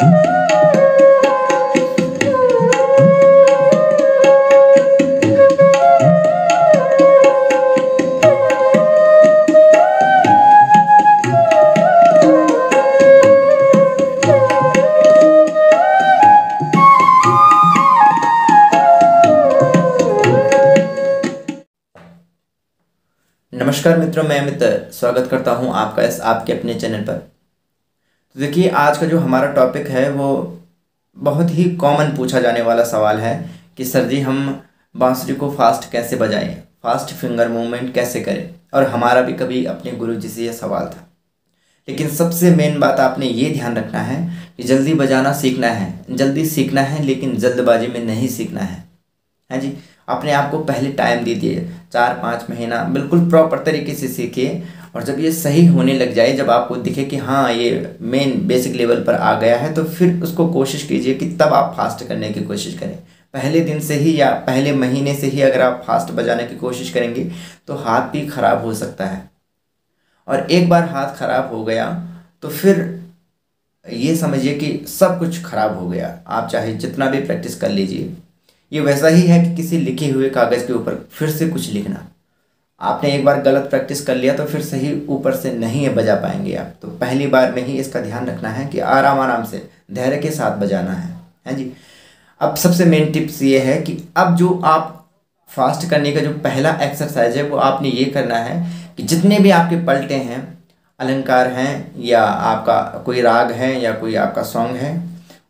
नमस्कार मित्रों, मैं अमित स्वागत करता हूं आपका इस आपके अपने चैनल पर। तो देखिए, आज का जो हमारा टॉपिक है वो बहुत ही कॉमन पूछा जाने वाला सवाल है कि सर जी, हम बांसुरी को फास्ट कैसे बजाएं, फास्ट फिंगर मूवमेंट कैसे करें। और हमारा भी कभी अपने गुरुजी से यह सवाल था। लेकिन सबसे मेन बात आपने ये ध्यान रखना है कि जल्दी बजाना सीखना है, जल्दी सीखना है, लेकिन जल्दबाजी में नहीं सीखना है जी। अपने आप को पहले टाइम दीजिए, 4-5 महीना बिल्कुल प्रॉपर तरीके से सीखिए। और जब ये सही होने लग जाए, जब आपको दिखे कि हाँ ये मेन बेसिक लेवल पर आ गया है, तो फिर उसको कोशिश कीजिए कि तब आप फास्ट करने की कोशिश करें। पहले दिन से ही या पहले महीने से ही अगर आप फास्ट बजाने की कोशिश करेंगे तो हाथ भी खराब हो सकता है। और एक बार हाथ खराब हो गया तो फिर ये समझिए कि सब कुछ खराब हो गया। आप चाहे जितना भी प्रैक्टिस कर लीजिए, ये वैसा ही है कि किसी लिखे हुए कागज़ के ऊपर फिर से कुछ लिखना। आपने एक बार गलत प्रैक्टिस कर लिया तो फिर सही ऊपर से नहीं बजा पाएंगे आप। तो पहली बार में ही इसका ध्यान रखना है कि आराम आराम से धैर्य के साथ बजाना है जी। अब सबसे मेन टिप्स ये है कि अब जो आप फास्ट करने का जो पहला एक्सरसाइज है वो आपने ये करना है कि जितने भी आपके पलटे हैं, अलंकार हैं, या आपका कोई राग है या कोई आपका सॉन्ग है,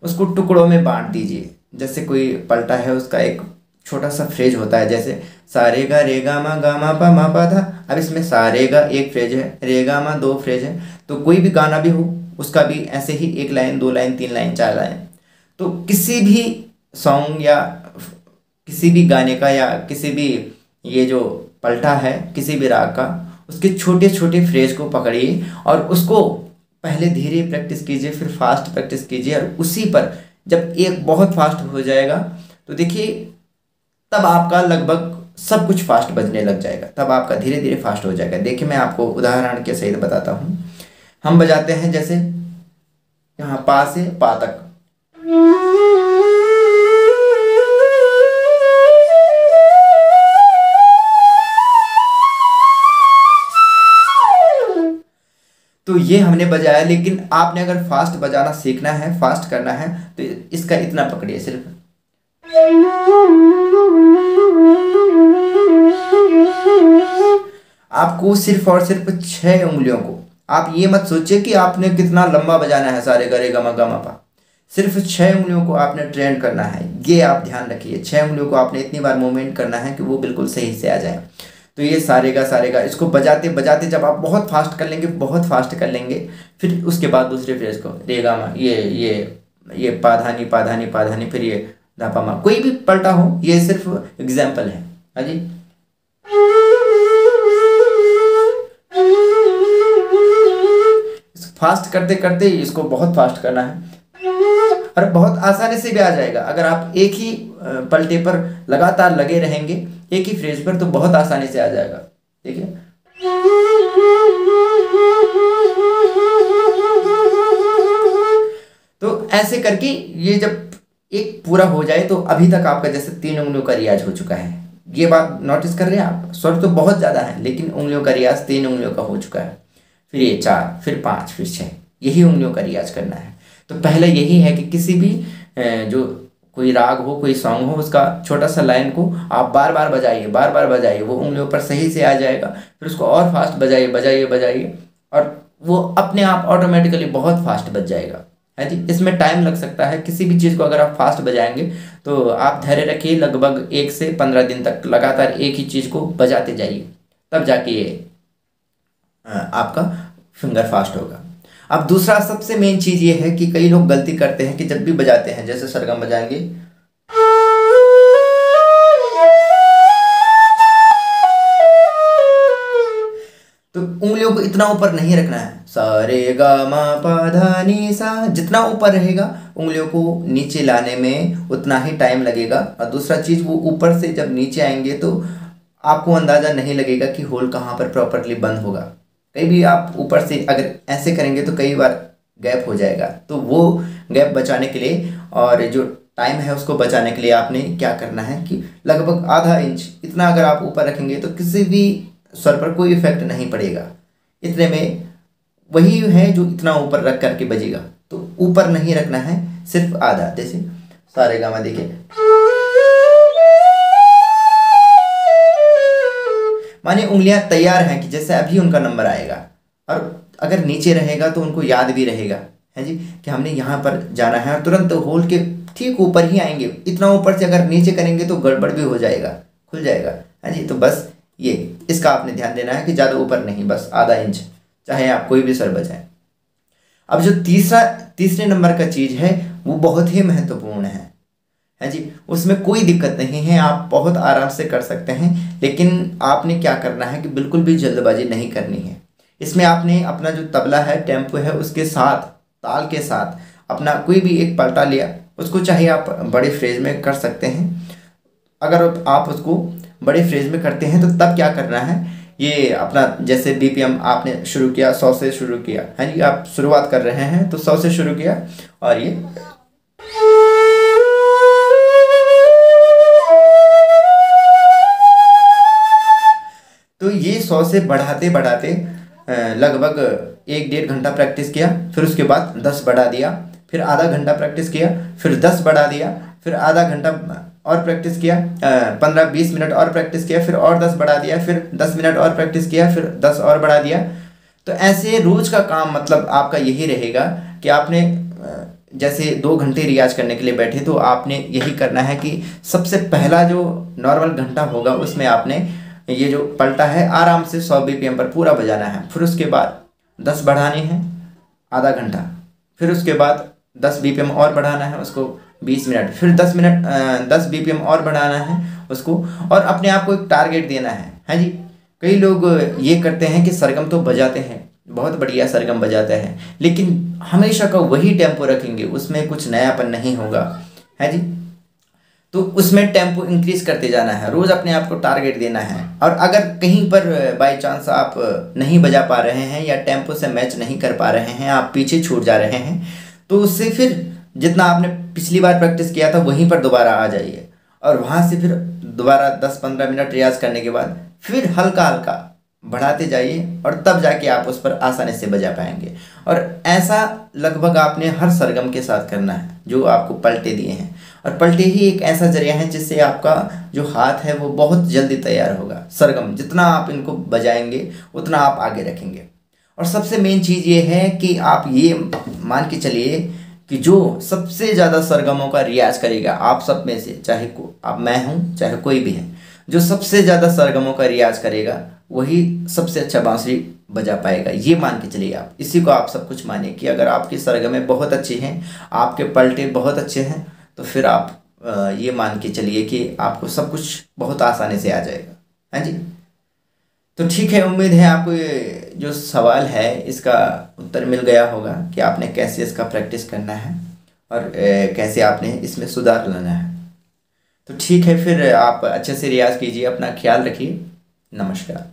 उसको टुकड़ों में बांट दीजिए। जैसे कोई पलटा है, उसका एक छोटा सा फ्रेज होता है, जैसे सा रे गा मा पा मा पा धा। अब इसमें सा रे गा एक फ्रेज है, रे गा मा दो फ्रेज है। तो कोई भी गाना भी हो उसका भी ऐसे ही 1 लाइन 2 लाइन 3 लाइन 4 लाइन। तो किसी भी सॉन्ग या किसी भी गाने का या किसी भी ये जो पलटा है किसी भी राग का, उसके छोटे छोटे फ्रेज को पकड़िए और उसको पहले धीरे प्रैक्टिस कीजिए, फिर फास्ट प्रैक्टिस कीजिए। और उसी पर जब एक बहुत फास्ट हो जाएगा तो देखिए तब आपका लगभग सब कुछ फास्ट बजने लग जाएगा, तब आपका धीरे धीरे फास्ट हो जाएगा। देखिए, मैं आपको उदाहरण के सहित बताता हूँ। हम बजाते हैं जैसे यहाँ पा से पा तक, तो ये हमने बजाया। लेकिन आपने अगर फास्ट बजाना सीखना है, फास्ट करना है, तो इसका इतना पकड़िए सिर्फ। आपको सिर्फ और सिर्फ 6 उंगलियों को, आप ये मत सोचिए कि आपने कितना लंबा बजाना है, सारे गरे गमा गमा पा। सिर्फ 6 उंगलियों को आपने ट्रेन करना है, ये आप ध्यान रखिए। 6 उंगलियों को आपने इतनी बार मूवमेंट करना है कि वो बिल्कुल सही से आ जाए। तो ये सारेगा इसको बजाते बजाते जब आप बहुत फास्ट कर लेंगे, बहुत फास्ट कर लेंगे, फिर उसके बाद दूसरे फ्रेज को रे गा मा, ये पाधानी पाधानी पाधानी, फिर ये धापा मा, कोई भी पलटा हो, ये सिर्फ एग्जाम्पल है। हाँ जी। फास्ट करते करते इसको बहुत फास्ट करना है और बहुत आसानी से भी आ जाएगा। अगर आप एक ही पलटे पर लगातार लगे रहेंगे, एक ही फ्रेज पर, तो बहुत आसानी से आ जाएगा। ठीक है। तो ऐसे करके ये जब एक पूरा हो जाए तो अभी तक आपका जैसे 3 उंगलियों का रियाज हो चुका है। ये बात नोटिस कर रहे हैं आप? स्वर तो बहुत ज़्यादा है लेकिन उंगलियों का रियाज 3 उंगलियों का हो चुका है। फिर ये 4, फिर 5, फिर 6, यही उंगलियों का रियाज करना है। तो पहले यही है कि किसी भी जो कोई राग हो, कोई सॉन्ग हो, उसका छोटा सा लाइन को आप बार बार बजाइए, बार बार बजाइए, वो उंगलियों पर सही से आ जाएगा। फिर उसको और फास्ट बजाइए बजाइए बजाइए और वो अपने आप ऑटोमेटिकली बहुत फास्ट बज जाएगा। है जी। इसमें टाइम लग सकता है। किसी भी चीज़ को अगर आप फास्ट बजाएंगे तो आप धैर्य रखिए, लगभग 1 से 15 दिन तक लगातार एक ही चीज़ को बजाते जाइए, तब जाके ये आपका फिंगर फास्ट होगा। अब दूसरा सबसे मेन चीज़ ये है कि कई लोग गलती करते हैं कि जब भी बजाते हैं, जैसे सरगम बजाएंगे, तो उंगलियों को इतना ऊपर नहीं रखना है। सा रे गा मा पा धा नी सा, जितना ऊपर रहेगा उंगलियों को नीचे लाने में उतना ही टाइम लगेगा। और दूसरा चीज़, वो ऊपर से जब नीचे आएंगे तो आपको अंदाज़ा नहीं लगेगा कि होल कहाँ पर प्रॉपरली बंद होगा। कई भी आप ऊपर से अगर ऐसे करेंगे तो कई बार गैप हो जाएगा, तो वो गैप बचाने के लिए और जो टाइम है उसको बचाने के लिए आपने क्या करना है कि लगभग आधा इंच इतना अगर आप ऊपर रखेंगे तो किसी भी स्वर पर कोई इफेक्ट नहीं पड़ेगा। इतने में वही है जो इतना ऊपर रख करके बजेगा, तो ऊपर नहीं रखना है, सिर्फ आधा। जैसे सारे गामा देखिए, मानिए उंगलियां तैयार हैं कि जैसे अभी उनका नंबर आएगा, और अगर नीचे रहेगा तो उनको याद भी रहेगा है जी कि हमने यहाँ पर जाना है, और तुरंत होल के ठीक ऊपर ही आएंगे। इतना ऊपर से अगर नीचे करेंगे तो गड़बड़ भी हो जाएगा, खुल जाएगा है जी। तो बस ये इसका आपने ध्यान देना है कि ज़्यादा ऊपर नहीं, बस आधा इंच, चाहे आप कोई भी स्वर बजाएं। अब जो तीसरे नंबर का चीज़ है वो बहुत ही महत्वपूर्ण है जी। उसमें कोई दिक्कत नहीं है, आप बहुत आराम से कर सकते हैं, लेकिन आपने क्या करना है कि बिल्कुल भी जल्दबाजी नहीं करनी है। इसमें आपने अपना जो तबला है, टेम्पो है, उसके साथ ताल के साथ अपना कोई भी एक पलटा लिया, उसको चाहे आप बड़े फ्रेज में कर सकते हैं। अगर आप उसको बड़े फ्रेज में करते हैं तो तब क्या करना है, ये अपना जैसे बीपीएम आपने शुरू किया 100 से शुरू किया है जी, आप शुरुआत कर रहे हैं तो 100 से शुरू किया, और ये तो ये 100 से बढ़ाते बढ़ाते लगभग 1-1.5 घंटा प्रैक्टिस किया, फिर उसके बाद 10 बढ़ा दिया, फिर आधा घंटा प्रैक्टिस किया, फिर 10 बढ़ा दिया, फिर आधा घंटा और प्रैक्टिस किया, 15-20 मिनट और प्रैक्टिस किया, फिर और 10 बढ़ा दिया, फिर 10 मिनट और प्रैक्टिस किया, फिर 10 और बढ़ा दिया। तो ऐसे रोज का काम मतलब आपका यही रहेगा कि आपने जैसे 2 घंटे रियाज करने के लिए बैठे तो आपने यही करना है कि सबसे पहला जो नॉर्मल घंटा होगा उसमें आपने ये जो पलटा है आराम से 100 बीपीएम पर पूरा बजाना है। फिर उसके बाद 10 बढ़ानी है, आधा घंटा, फिर उसके बाद 10 बीपीएम और बढ़ाना है उसको 20 मिनट, फिर 10 बीपीएम और बढ़ाना है उसको, और अपने आप को एक टारगेट देना है जी। कई लोग ये करते हैं कि सरगम तो बजाते हैं, बहुत बढ़िया सरगम बजाते हैं, लेकिन हमेशा का वही टेम्पो रखेंगे, उसमें कुछ नयापन नहीं होगा है जी। तो उसमें टेम्पो इंक्रीज करते जाना है, रोज़ अपने आप को टारगेट देना है। और अगर कहीं पर बाय चांस आप नहीं बजा पा रहे हैं या टेम्पो से मैच नहीं कर पा रहे हैं, आप पीछे छूट जा रहे हैं, तो उससे फिर जितना आपने पिछली बार प्रैक्टिस किया था वहीं पर दोबारा आ जाइए, और वहाँ से फिर दोबारा 10-15 मिनट रियाज करने के बाद फिर हल्का हल्का बढ़ाते जाइए, और तब जाके आप उस पर आसानी से बजा पाएंगे। और ऐसा लगभग आपने हर सरगम के साथ करना है जो आपको पलटे दिए हैं, और पलटे ही एक ऐसा जरिया है जिससे आपका जो हाथ है वो बहुत जल्दी तैयार होगा। सरगम जितना आप इनको बजाएंगे उतना आप आगे रखेंगे। और सबसे मेन चीज़ ये है कि आप ये मान के चलिए कि जो सबसे ज़्यादा सरगमों का रियाज करेगा आप सब में से, चाहे आप मैं हूँ चाहे कोई भी है, जो सबसे ज़्यादा सरगमों का रियाज करेगा वही सबसे अच्छा बांसुरी बजा पाएगा। ये मान के चलिए, आप इसी को आप सब कुछ मानिए कि अगर आपकी सरगमें बहुत अच्छी हैं, आपके पलटे बहुत अच्छे हैं, तो फिर आप ये मान के चलिए कि आपको सब कुछ बहुत आसानी से आ जाएगा है जी। तो ठीक है, उम्मीद है आपको ये जो सवाल है इसका उत्तर मिल गया होगा कि आपने कैसे इसका प्रैक्टिस करना है और कैसे आपने इसमें सुधार लाना है। तो ठीक है, फिर आप अच्छे से रियाज़ कीजिए, अपना ख्याल रखिए। नमस्कार।